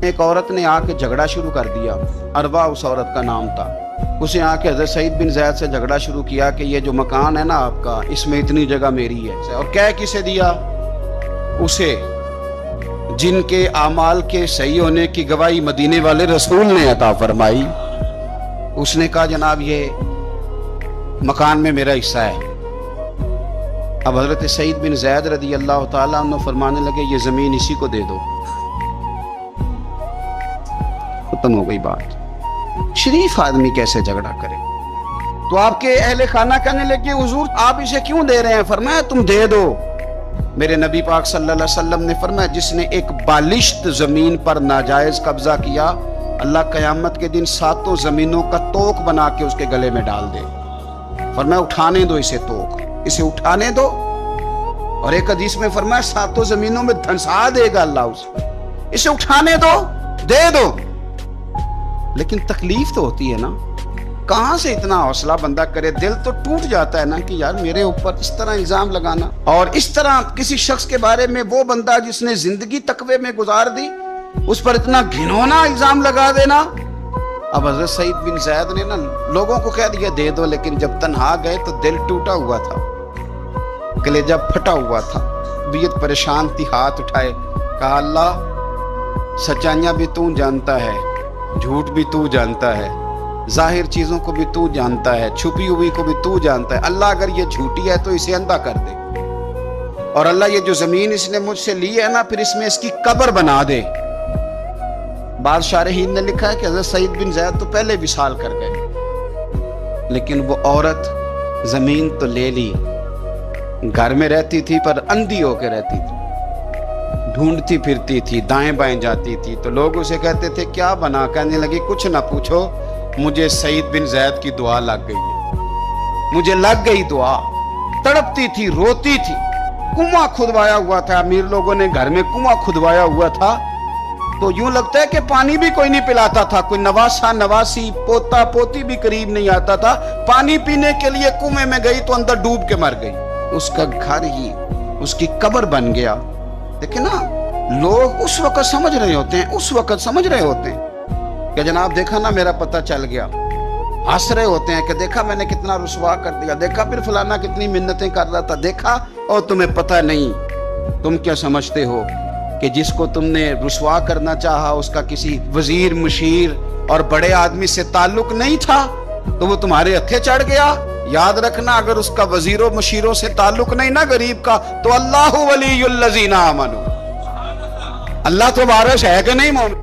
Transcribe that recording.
ایک عورت نے آ کے جھگڑا شروع کر دیا، اروا اس عورت کا نام تھا۔ اسے آ کے حضرت سعید بن زید سے جھگڑا شروع کیا کہ یہ جو مکان ہے نا آپ کا، اس میں اتنی جگہ میری ہے۔ اور کہہ کسے دیا؟ اسے، جن کے اعمال کے صحیح ہونے کی گواہی مدینے والے رسول نے عطا فرمائی۔ اس نے کہا جناب یہ مکان میں میرا حصہ ہے۔ اب حضرت سعید بن زید رضی اللہ تعالیٰ عنہ فرمانے لگے یہ زمین اسی کو دے دو، ختم ہو گئی بات۔ شریف آدمی کیسے جھگڑا کرے؟ تو آپ کے اہل خانہ کہنے لگے حضور آپ اسے کیوں دے رہے ہیں؟ فرمایا تم دے دو۔ میرے نبی پاک صلی اللہ علیہ وسلم نے فرمایا جس نے ایک بالشت زمین پر ناجائز قبضہ کیا، اللہ قیامت کے دن 7 زمینوں کا توق بنا کے اس کے گلے میں ڈال دے۔ فرمایا اٹھانے دو اسے، توق اسے اٹھانے دو۔ اور ایک حدیث میں فرمایا 7 زمینوں میں دھنسا دے گا اللہ اسے اٹھانے دو، دے دو۔ لیکن تکلیف تو ہوتی ہے نا، کہاں سے اتنا حوصلہ بندہ کرے؟ دل تو ٹوٹ جاتا ہے نا کہ یار میرے اوپر اس طرح الزام لگانا، اور اس طرح کسی شخص کے بارے میں، وہ بندہ جس نے زندگی تقوی میں گزار دی، اس پر اتنا گھنونا الزام لگا دینا۔ اب حضرت سعید بن زید نے نا لوگوں کو کہہ دیا دے دو، لیکن جب تنہا گئے تو دل ٹوٹا ہوا تھا، کلیجہ پھٹا ہوا تھا، طبیعت پریشان تھی، ہاتھ اٹھائے، کہا اللہ سچائیاں بھی تو جانتا ہے، جھوٹ بھی تو جانتا ہے، ظاہر چیزوں کو بھی تو جانتا ہے، چھپی ہوئی کو بھی تو جانتا ہے۔ اللہ اگر یہ جھوٹی ہے تو اسے اندھا کر دے، اور اللہ یہ جو زمین اس نے مجھ سے لی ہے نا پھر اس میں اس کی قبر بنا دے۔ بعض شارحین نے لکھا ہے کہ حضرت سعید بن زید تو پہلے وصال کر گئے، لیکن وہ عورت زمین تو لے لی، گھر میں رہتی تھی پر اندھی ہو کے رہتی تھی، ڈھونڈتی پھرتی تھی، دائیں بائیں جاتی تھی، تو لوگ اسے کہتے تھے کیا بنا؟ کہنے لگی کچھ نہ پوچھو، مجھے سعید بن زید کی دعا لگ گئی ہے، مجھے لگ گئی دعا۔ تڑپتی تھی، روتی تھی، کنواں کھدوایا ہوا تھا، امیر لوگوں نے گھر میں کنواں کھدوایا ہوا تھا، تو یوں لگتا ہے کہ پانی بھی کوئی نہیں پلاتا تھا، کوئی نواسا نواسی پوتا پوتی بھی قریب نہیں آتا تھا، پانی پینے کے لیے کنویں میں گئی تو اندر ڈوب کے مر گئی، اس کا گھر ہی اس کی قبر بن گیا۔ دیکھیں نا لوگ اس وقت سمجھ رہے ہوتے ہیں، اس وقت سمجھ رہے ہوتے ہیں کہ جناب دیکھا نا میرا پتہ چل گیا، ہنس رہے ہوتے ہیں کہ دیکھا میں نے کتنا رسوا کر دیا، دیکھا پھر فلانا کتنی منتیں کر رہا تھا، دیکھا، اور تمہیں پتہ نہیں، تم کیا سمجھتے ہو کہ جس کو تم نے رسوا کرنا چاہا اس کا کسی وزیر مشیر اور بڑے آدمی سے تعلق نہیں تھا تو وہ تمہارے ہتھے چڑھ گیا؟ یاد رکھنا اگر اس کا وزیروں مشیروں سے تعلق نہیں نا غریب کا، تو اللہ ولی الذین آمنوا، اللہ تو وارث ہے کہ نہیں مومن؟